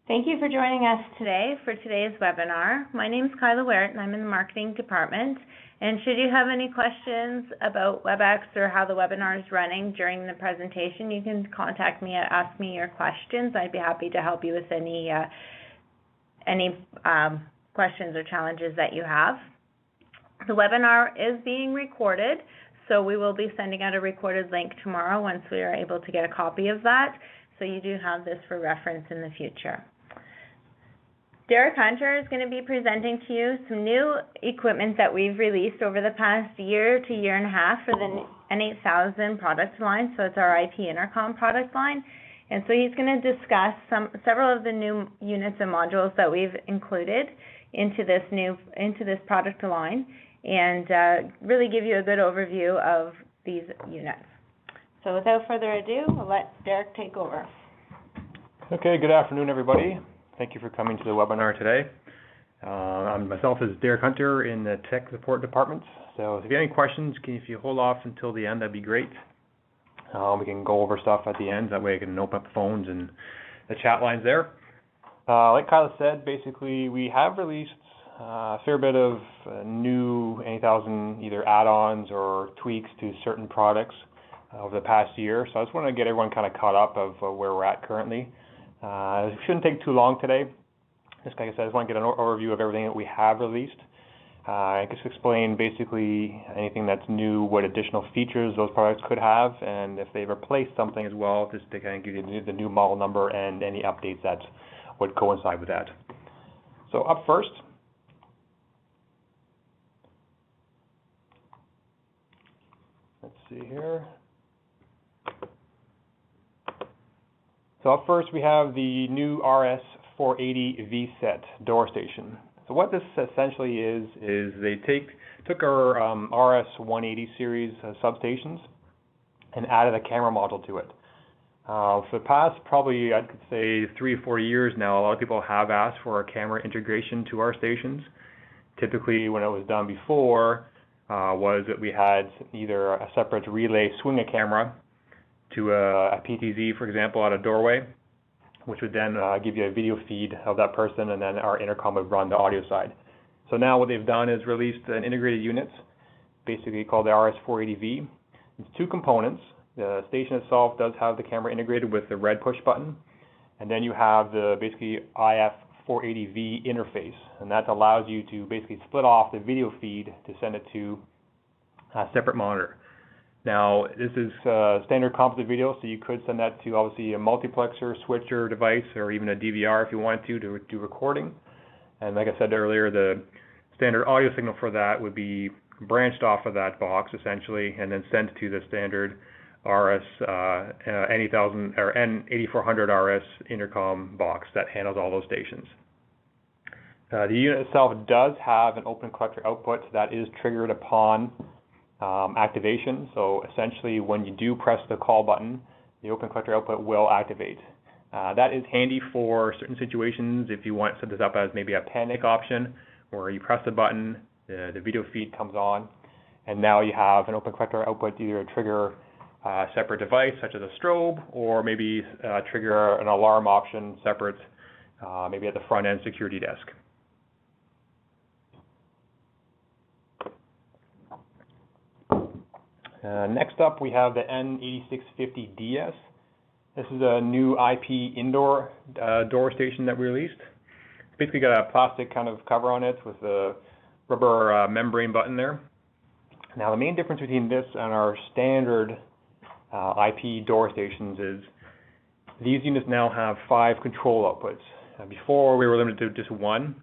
Thank you for joining us today for today's webinar. My name is Kyla Wert and I'm in the marketing department. And should you have any questions about WebEx or how the webinar is running during the presentation, you can contact me and ask me your questions. I'd be happy to help you with any questions or challenges that you have. The webinar is being recorded, so we will be sending out a recorded link tomorrow once we are able to get a copy of that. So you do have this for reference in the future. Derek Hunter is going to be presenting to you some new equipment that we've released over the past year to year and a half for the N-8000 product line. So it's our IP Intercom product line. And so he's going to discuss several of the new units and modules that we've included into this product line and really give you a good overview of these units. So without further ado, I'll let Derek take over. Okay, good afternoon, everybody. Thank you for coming to the webinar today. Myself is Derek Hunter in the tech support department. So if you have any questions, if you hold off until the end, that'd be great. We can go over stuff at the end. That way I can open up the phones and the chat lines there. Like Kyla said, basically we have released a fair bit of new N-8000 either add-ons or tweaks to certain products over the past year. So I just want to get everyone kind of caught up of where we're at currently. It shouldn't take too long today. Just like I said, I just want to get an overview of everything that we have released. I just explain basically anything that's new, what additional features those products could have, and if they've replaced something as well, just to kind of give you the new model number and any updates that would coincide with that. So up first, let's see here. So up first we have the new RS480 VSET door station. So what this essentially is they took our RS180 series substations and added a camera module to it. For the past probably I could say 3 or 4 years now, a lot of people have asked for a camera integration to our stations. Typically when it was done before was that we had either a separate relay swing a camera to a PTZ, for example, at a doorway, which would then give you a video feed of that person, and then our intercom would run the audio side. So now what they've done is released an integrated unit, basically called the RS480V. It's 2 components. The station itself does have the camera integrated with the red push button, and then you have the basically IF480V interface, and that allows you to basically split off the video feed to send it to a separate monitor. Now, this is standard composite video, so you could send that to obviously a multiplexer, switcher device, or even a DVR if you wanted to do recording. And like I said earlier, the standard audio signal for that would be branched off of that box essentially, and then sent to the standard RS N-8000 or N-8400 RS intercom box that handles all those stations. The unit itself does have an open collector output that is triggered upon activation. So essentially when you do press the call button, the open collector output will activate. That is handy for certain situations if you want to set this up as maybe a panic option where you press the button, the video feed comes on, and now you have an open collector output to either trigger a separate device such as a strobe, or maybe trigger an alarm option separate, maybe at the front end security desk. Next up, we have the N-8650DS. This is a new IP indoor door station that we released. It's basically got a plastic kind of cover on it with a rubber membrane button there. Now, the main difference between this and our standard IP door stations is these units now have 5 control outputs. Before, we were limited to just 1,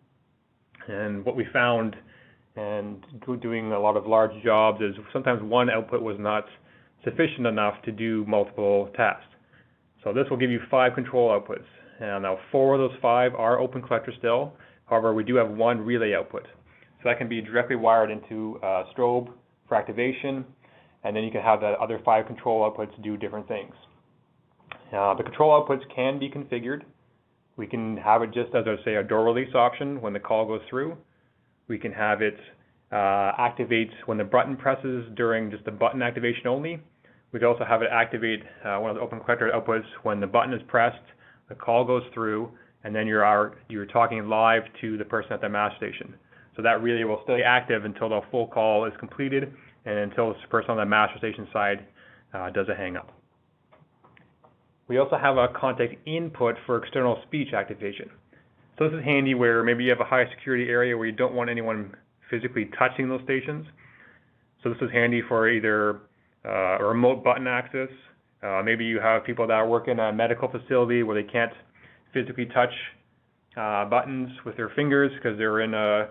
and what we found and doing a lot of large jobs is sometimes 1 output was not sufficient enough to do multiple tasks. So this will give you 5 control outputs. And now 4 of those 5 are open collector still. However, we do have 1 relay output. So that can be directly wired into a strobe for activation, and then you can have the other 5 control outputs do different things. The control outputs can be configured. We can have it just as, a door release option when the call goes through. We can have it activate when the button presses during just the button activation only. We can also have it activate one of the open collector outputs when the button is pressed, the call goes through, and then you're talking live to the person at the master station. So that relay will stay active until the full call is completed and until the person on the master station side does a hang up. We also have a contact input for external speech activation. So this is handy where maybe you have a high security area where you don't want anyone physically touching those stations. So this is handy for either a remote button access. Maybe you have people that work in a medical facility where they can't physically touch buttons with their fingers because they're in a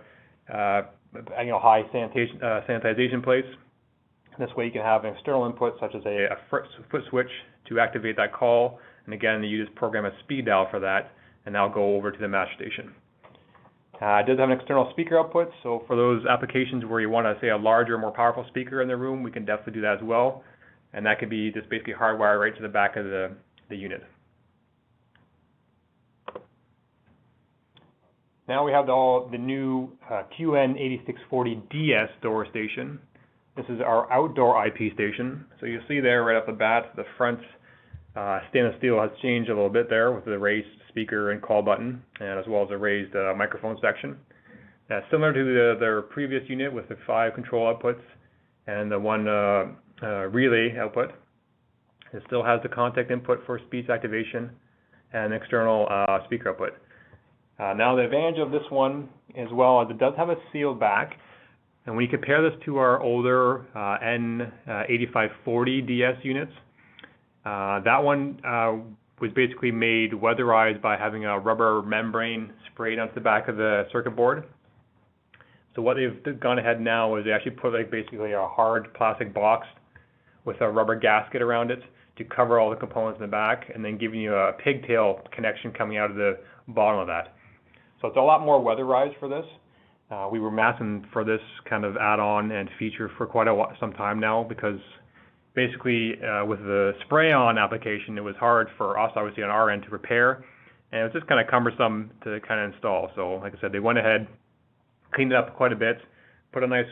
high sanitization place. This way you can have an external input such as a foot switch to activate that call, and again you just program a speed dial for that, and that'll go over to the master station. It does have an external speaker output, so for those applications where you want to say a larger, more powerful speaker in the room, we can definitely do that as well, and that could be just basically hardwired right to the back of the unit. Now we have the new N-8600MS door station. This is our outdoor IP station. So you'll see there right off the bat, the front stainless steel has changed a little bit there with the raised speaker and call button, and as well as the raised microphone section. Similar to their previous unit with the 5 control outputs and the 1 relay output. It still has the contact input for speech activation and external speaker output. Now the advantage of this one as well is it does have a sealed back. And when you compare this to our older N-8540DS units, that one was basically made weatherized by having a rubber membrane sprayed onto the back of the circuit board. So what they've gone ahead now is they actually put basically a hard plastic box with a rubber gasket around it to cover all the components in the back, and then giving you a pigtail connection coming out of the bottom of that. So it's a lot more weatherized for this. We were masking for this kind of add-on and feature for quite some time now, because basically with the spray-on application, it was hard for us, obviously, on our end to repair, and it was just kind of cumbersome to kind of install. So like I said, they went ahead, cleaned it up quite a bit, put a nice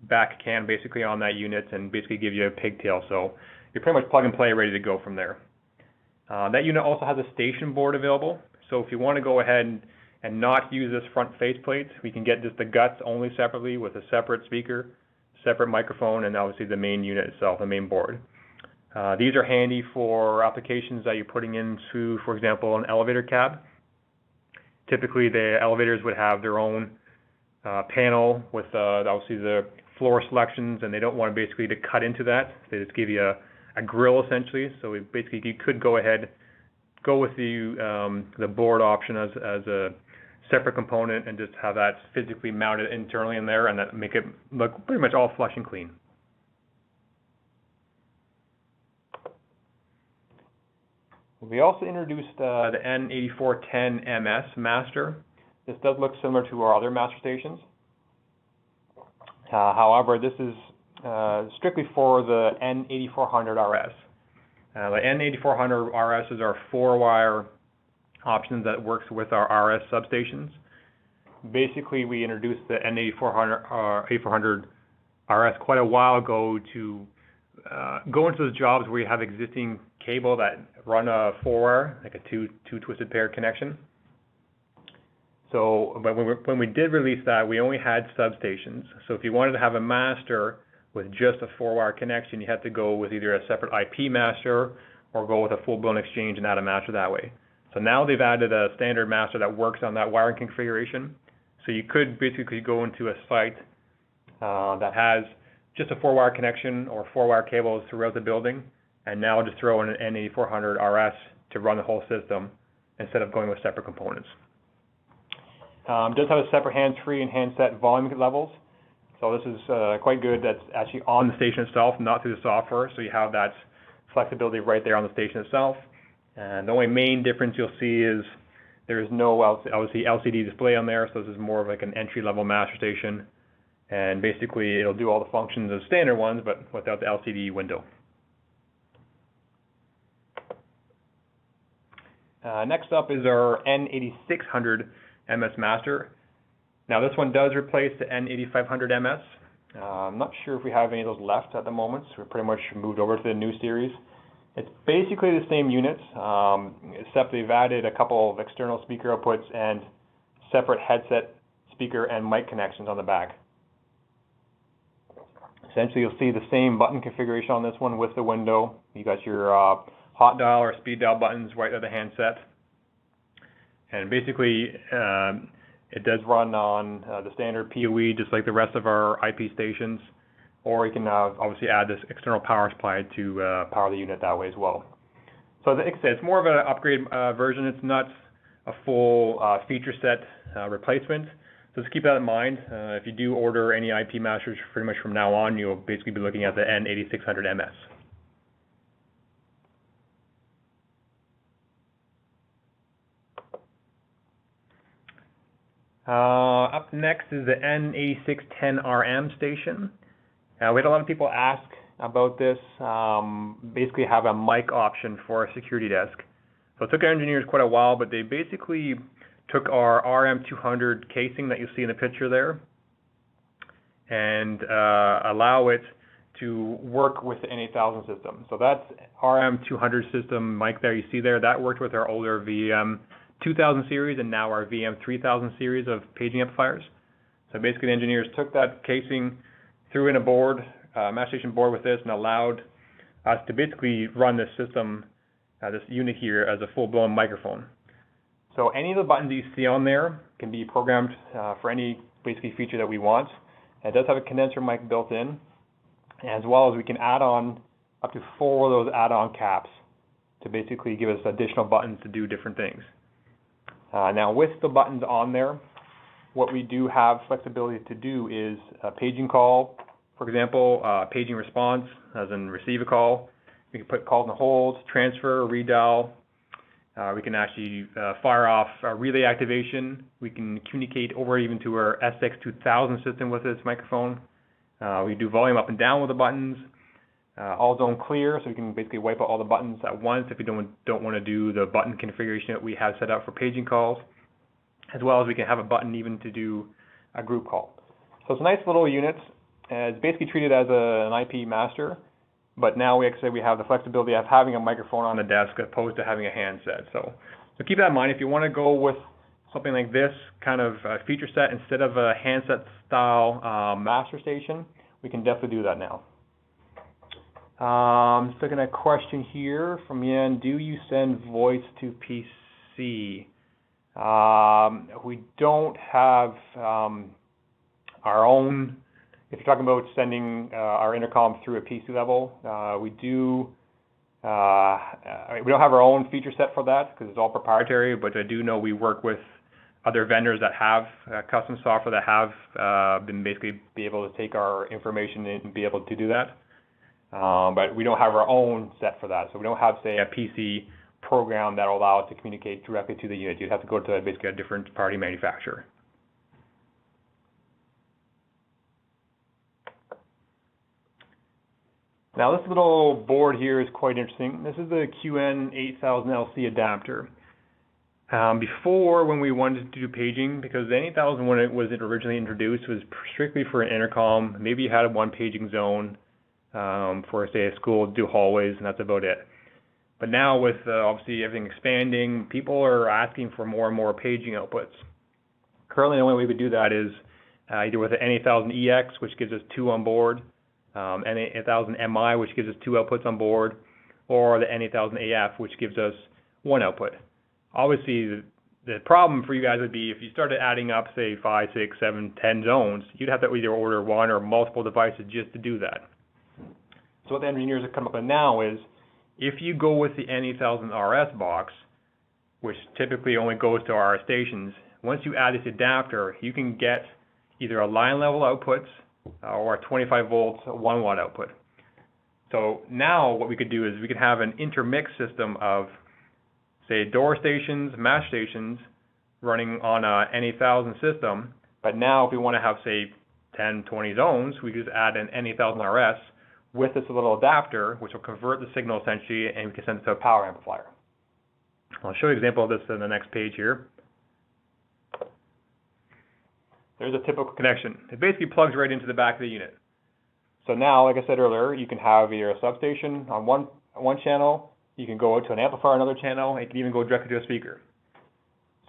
back can basically on that unit, and basically give you a pigtail. So you're pretty much plug and play, ready to go from there. That unit also has a station board available. So if you want to go ahead and not use this front faceplate, we can get just the guts only separately with a separate speaker, separate microphone, and obviously the main unit itself, the main board. These are handy for applications that you're putting into, for example, an elevator cab. Typically the elevators would have their own panel with obviously the floor selections, and they don't want basically to cut into that. They just give you a grill essentially. So you could go ahead, go with the board option as a separate component and just have that physically mounted internally in there, and that make it look pretty much all flush and clean. We also introduced the N-8410MS Master. This does look similar to our other master stations. However, this is strictly for the N-8400RS. The N-8400RS is our 4-wire option that works with our RS substations. Basically, we introduced the N-8400RS quite a while ago to go into those jobs where you have existing cable that run a 4-wire, like a two twisted pair connection. So when we did release that, we only had substations. So if you wanted to have a master with just a 4-wire connection, you had to go with either a separate IP master or go with a full-blown exchange and add a master that way. So now they've added a standard master that works on that wiring configuration. So you could basically go into a site that has just a 4-wire connection or 4-wire cables throughout the building, and now just throw in an N-8400RS to run the whole system instead of going with separate components. It does have a separate hands-free and handset volume levels. So this is quite good. That's actually on the station itself, not through the software. So you have that flexibility right there on the station itself. And the only main difference you'll see is there is no obviously LCD display on there. So this is more of like an entry-level master station. And basically it'll do all the functions of standard ones, but without the LCD window. Next up is our N-8600MS Master. Now this one does replace the N-8500MS. I'm not sure if we have any of those left at the moment, so we're pretty much moved over to the new series. It's basically the same unit, except they've added a couple of external speaker outputs and separate headset, speaker, and mic connections on the back. Essentially, you'll see the same button configuration on this one with the window. You got your hot dial or speed dial buttons right at the handset. And basically, it does run on the standard PoE, just like the rest of our IP stations. Or you can obviously add this external power supply to power the unit that way as well. So like I said, it's more of an upgrade version. It's not a full feature set replacement. So just keep that in mind. If you do order any IP masters pretty much from now on, you'll basically be looking at the N-8600MS. Up next is the N-8610RM station. We had a lot of people ask about this, basically have a mic option for a security desk. So it took our engineers quite a while, but they basically took our RM200 casing that you see in the picture there and allow it to work with the N8000 system. So that's RM200 system mic there you see there. That worked with our older VM2000 series and now our VM3000 series of paging amplifiers. So basically the engineers took that casing, threw in a board, master station board with this, and allowed us to basically run this system, this unit here, as a full-blown microphone. So any of the buttons you see on there can be programmed for any basically feature that we want. It does have a condenser mic built in, as well as we can add on up to 4 of those add-on caps to basically give us additional buttons to do different things. Now with the buttons on there, what we do have flexibility to do is a paging call, for example, paging response, as in receive a call. We can put calls on hold, transfer, redial. We can actually fire off relay activation. We can communicate over even to our SX2000 system with this microphone. We do volume up and down with the buttons. All zone clear, so we can basically wipe out all the buttons at once if we don't want to do the button configuration that we have set up for paging calls, as well as we can have a button even to do a group call. So it's a nice little unit. It's basically treated as an IP master, but now we actually have the flexibility of having a microphone on the desk as opposed to having a handset. So keep that in mind. If you want to go with something like this kind of feature set instead of a handset style master station, we can definitely do that now. Just looking at a question here from Yan. Do you send voice to PC? We don't have our own. If you're talking about sending our intercom through a PC level, we do. We don't have our own feature set for that because it's all proprietary. But I do know we work with other vendors that have custom software that have been basically be able to take our information and be able to do that. But we don't have our own set for that. So we don't have, say, a PC program that will allow us to communicate directly to the unit. You'd have to go to basically a different party manufacturer. Now this little board here is quite interesting. This is the QN8000LC adapter. Before, when we wanted to do paging, because the N8000 when it was originally introduced was strictly for an intercom. Maybe you had one paging zone for, say, a school to do hallways, and that's about it. But now with obviously everything expanding, people are asking for more and more paging outputs. Currently the only way we would do that is either with the N8000EX, which gives us 2 on board, N8000MI, which gives us 2 outputs on board, or the N8000AF, which gives us 1 output. Obviously, the problem for you guys would be if you started adding up, say, 5, 6, 7, 10 zones, you'd have to either order 1 or multiple devices just to do that. So what the engineers have come up with now is, if you go with the N8000RS box, which typically only goes to our stations, once you add this adapter, you can get either a line level outputs or a 25 volts 1 watt output. So now what we could do is we could have an intermix system of, say, door stations, mash stations running on a N8000 system, but now if we want to have, say, 10, 20 zones, we just add an N8000RS with this little adapter, which will convert the signal essentially, and we can send it to a power amplifier. I'll show you an example of this in the next page here. There's a typical connection. It basically plugs right into the back of the unit. So now, like I said earlier, you can have either a substation on one one channel, you can go out to an amplifier, another channel, it can even go directly to a speaker.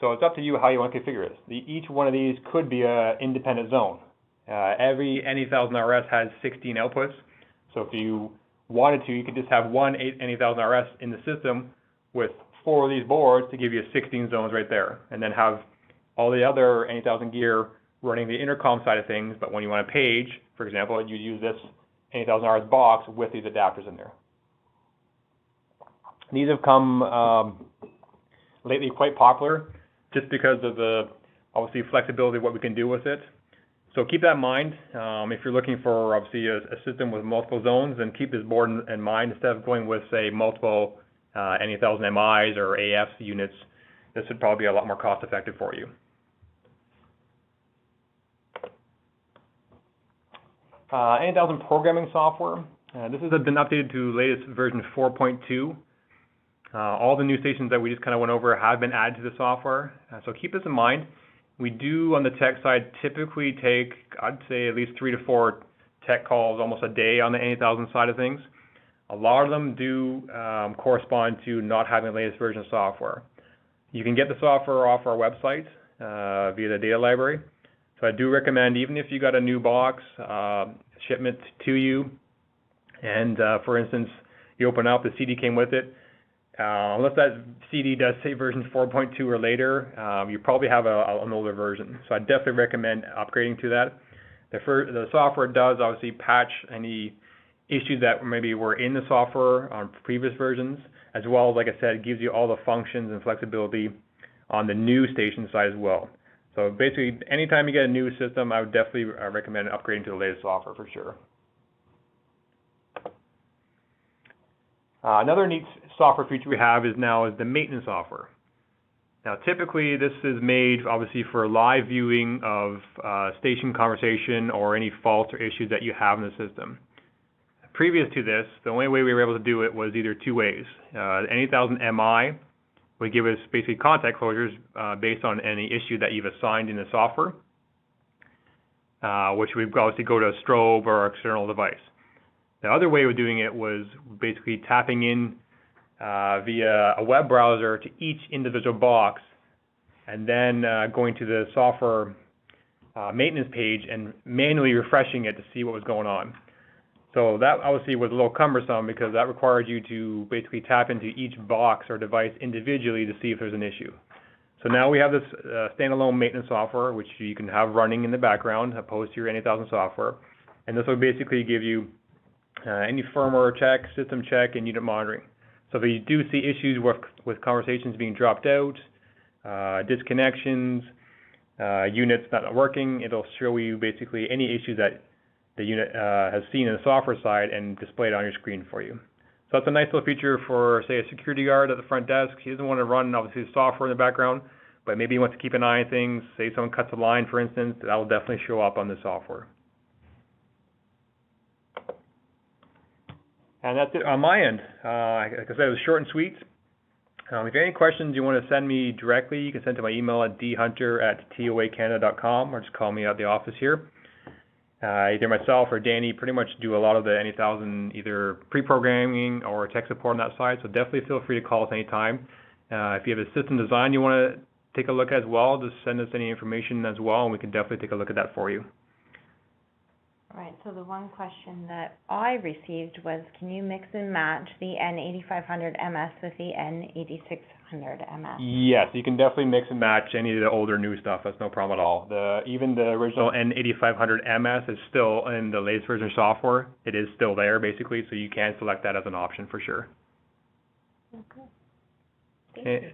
So it's up to you how you want to configure this. Each one of these could be an independent zone. Every N-8000RS has 16 outputs, so if you wanted to, you could just have one N-8000RS in the system with 4 of these boards to give you 16 zones right there, and then have all the other N-8000 gear running the intercom side of things, but when you want a page, for example, you use this N-8000RS box with these adapters in there. These have come lately quite popular just because of the, obviously, flexibility of what we can do with it. So keep that in mind. If you're looking for, obviously, a system with multiple zones, then keep this board in mind. Instead of going with, say, multiple N-8000MIs or AFs units, this would probably be a lot more cost-effective for you. N-8000 programming software. This has been updated to latest version 4.2. All the new stations that we just kind of went over have been added to the software. So keep this in mind. We do, on the tech side, typically take, I'd say, at least 3 to 4 tech calls almost a day on the N-8000 side of things. A lot of them do correspond to not having the latest version of software. You can get the software off our website via the data library. So I do recommend, even if you got a new box shipment to you, and for instance, you open up, the CD came with it, unless that CD does say version 4.2 or later, you probably have an older version. So I definitely recommend upgrading to that. The software does obviously patch any issues that maybe were in the software on previous versions, as well as, like I said, it gives you all the functions and flexibility on the new station side as well. So basically, anytime you get a new system, I would definitely recommend upgrading to the latest software for sure. Another neat software feature we have is the maintenance software. Now, typically, this is made obviously for live viewing of station conversation or any faults or issues that you have in the system. Previous to this, the only way we were able to do it was either 2 ways. The N-8000MI would give us basically contact closures based on any issue that you've assigned in the software, which would obviously go to a strobe or external device. The other way of doing it was basically tapping in via a web browser to each individual box, and then going to the software maintenance page and manually refreshing it to see what was going on. So that obviously was a little cumbersome because that required you to basically tap into each box or device individually to see if there's an issue. So now we have this standalone maintenance software, which you can have running in the background opposed to your N-8000 software. And this will basically give you any firmware check, system check, and unit monitoring. So if you do see issues with conversations being dropped out, disconnections, units not working, it'll show you basically any issues that the unit has seen in the software side and display it on your screen for you. So that's a nice little feature for, say, a security guard at the front desk. He doesn't want to run, obviously, the software in the background, but maybe he wants to keep an eye on things. Say someone cuts a line, for instance, that will definitely show up on the software. And that's it on my end. Like I said, it was short and sweet. If you have any questions you want to send me directly, you can send to my email at dhunter@toacanada.com or just call me at the office here. Either myself or Danny pretty much do a lot of the N-8000 either pre-programming or tech support on that side, so definitely feel free to call us anytime. If you have a system design you want to take a look at as well, just send us any information as well, and we can definitely take a look at that for you. All right, so the one question that I received was, can you mix and match the N-8500MS with the N-8600MS? Yes, you can definitely mix and match any of the older new stuff. That's no problem at all. Even the original N-8500MS is still in the latest version of software. It is still there, basically, so you can select that as an option for sure. Okay. Thank you.